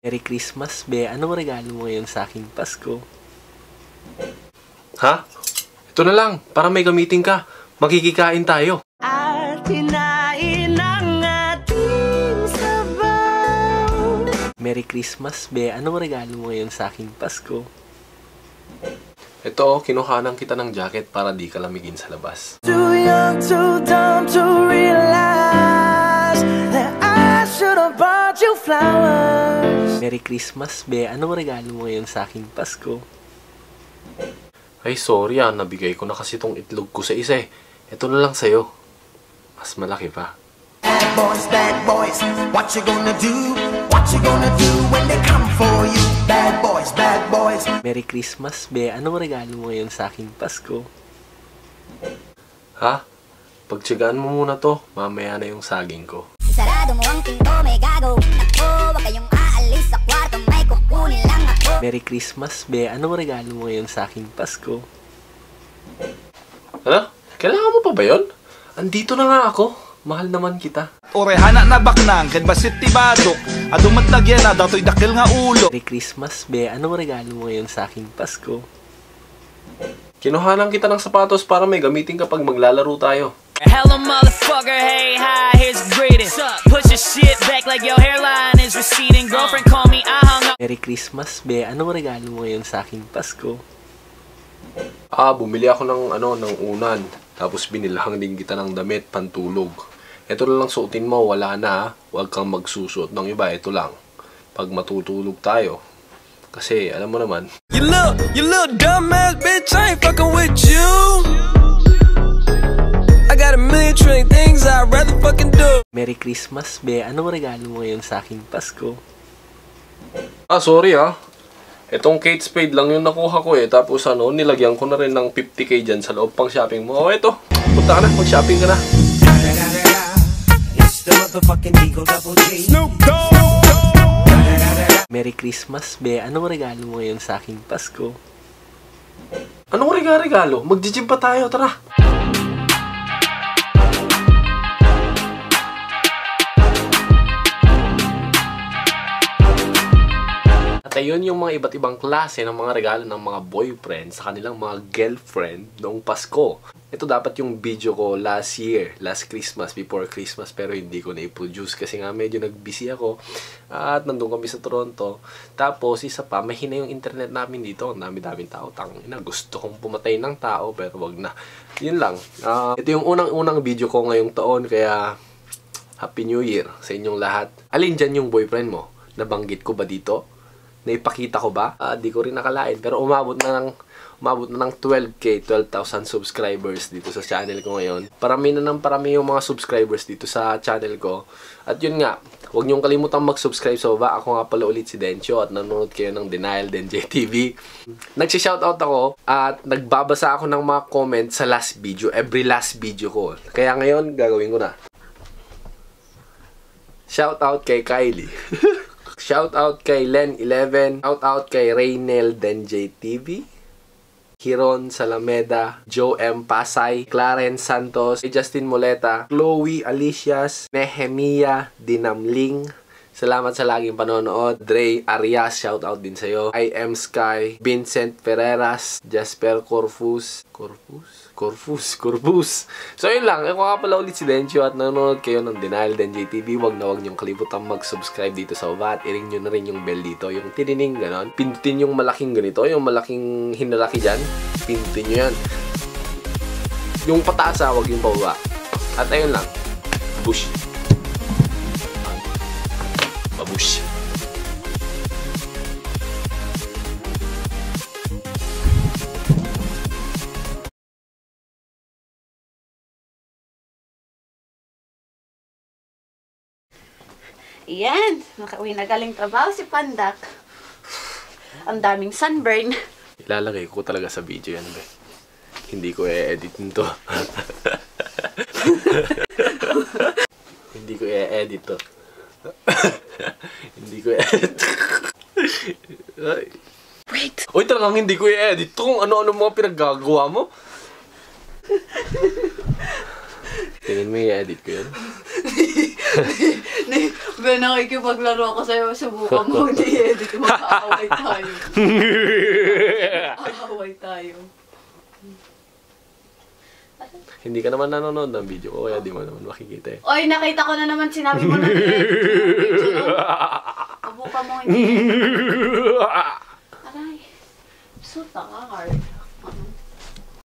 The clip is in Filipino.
Merry Christmas, be. Anong regalo mo ngayon sa aking Pasko? Ha? Ito na lang, para may gamitin ka. Magkikikain tayo. At hinain ang ating sabaw. Merry Christmas, be. Anong regalo mo ngayon sa aking Pasko? Ito, kinuhanan kita ng jacket para di ka lamigin sa labas. Too young, too dumb to realize that I should have bought you flowers. Merry Christmas, be. Anong regalo mo ngayon sa aking Pasko? Ay, sorry nabigay ko na kasi tong itlog ko sa isa eh. Ito na lang sa'yo. Mas malaki pa. Bad boys, what you gonna do? What you gonna do when they come for you? Bad boys, bad boys. Merry Christmas, be. Anong regalo mo ngayon sa aking Pasko? Ha? Pagtsagaan mo muna to, mamaya na yung saging ko. Sarado mo ang pinto, may gagawin ako. Huwag kayong aalis sa kwarto, may kukunin lang ako. Merry Christmas, be. Anong regalo mo ngayon sa aking Pasko? Ano? Kailangan mo pa ba yun? Andito na nga ako. Mahal naman kita. Orehana na baknang, ken basit tibadok. Adumat lagyan na, dato'y dakil nga ulo. Merry Christmas, be. Anong regalo mo ngayon sa aking Pasko? Kinuhanan kita ng sapatos para may gamitin kapag maglalaro tayo. Hello motherfucker, hey hi, here's greetings. Push your shit back like your hairline is receding. Girlfriend call me, I hung up. Merry Christmas, be. Anong regalo mo ngayon sa aking Pasko? Bumili ako ng unan. Tapos binilhang din kita ng damit, pantulog. Ito na lang suotin mo, wala na. Huwag kang magsusuot ng iba, ito lang. Pag matutulog tayo. Kasi alam mo naman. You little dumbass bitch, I ain't fucking with you. I got a million trillion things I'd rather fucking do. Merry Christmas, be. Anong regalo mo ngayon sa aking Pasko? Sorry Itong Kate Spade lang yung nakuha ko eh. Tapos nilagyan ko na rin ng 50k dyan sa loob pang shopping mo. Ito. Punta ka na. Mag-shopping ka na. Merry Christmas, be. Anong regalo mo ngayon sa aking Pasko? Anong regalo? Mag-gym pa tayo. Tara. At ayun yung mga iba't ibang klase ng mga regalo ng mga boyfriend sa kanilang mga girlfriend noong Pasko. Ito dapat yung video ko last Christmas, before Christmas, pero hindi ko na-produce kasi nga medyo nag-busy ako at nandun kami sa Toronto. Tapos isa pa, mahina yung internet namin dito. Ang dami-daming tao. Gusto kong pumatay ng tao pero wag na. Yun lang. Ito yung unang video ko ngayong taon kaya Happy New Year sa inyong lahat. Alin dyan yung boyfriend mo? Nabanggit ko ba dito? Naipakita ko ba? Di ko rin nakalain. Pero umabot na ng 12k, 12,000 subscribers dito sa channel ko ngayon. Parami yung mga subscribers dito sa channel ko. At yun nga, huwag niyong kalimutang mag-subscribe sa baba. Ako nga pala ulit si Dencio at nanonood kayo ng Denial Denjay TV. Nagsi-shoutout ako at nagbabasa ako ng mga comments sa last video, every last video ko. Kaya ngayon, gagawin ko na. Shoutout kay Kylie. Shoutout kay Len11. Shoutout kay Raynel Denjay TV. Hiron Salameda, Joe M. Pasay, Clarence Santos, Justin Moleta, Chloe Alicias, Nehemia Dinamling. Salamat sa laging panonood. Dre Arias, shoutout din sa'yo. I Am Sky, Vincent Ferreras, Jasper Corfus. So yun lang, ako nga pala ulit si Dencio at nanonood kayo ng Denial Denjay TV. Huwag niyong kalimutan mag-subscribe dito sa baba at i-ring nyo na rin yung bell dito, yung tinining ganon. Pindutin yung malaking ganito, yung malaking hinalaki dyan. Pindutin nyo yan. Yung pataas huwag yung pababa. At ayun lang, push. Babush. Yan, makauwi na galing trabaho si Pandak. Ang daming sunburn. Ilalagay ko talaga sa video yan, be. Hindi ko i-edit nito. Hindi ko i-edit to. Hindi ko i-edit. Wait. Uy, talagang hindi ko i-edit to kung ano-ano mga pinaggagawa mo. Tingin mo i-edit ko yun? Ben, nakikipaglaro ako sa'yo. Subukan mo, hindi edit. Mag-aaway tayo. Mag-aaway tayo. Hindi ka naman nanonood ng video ko, kaya di mo naman makikita eh. Oy, nakita ko na naman, sinabi mo na video. Subukan mo, hindi edit. Aray. So, taka, Carl.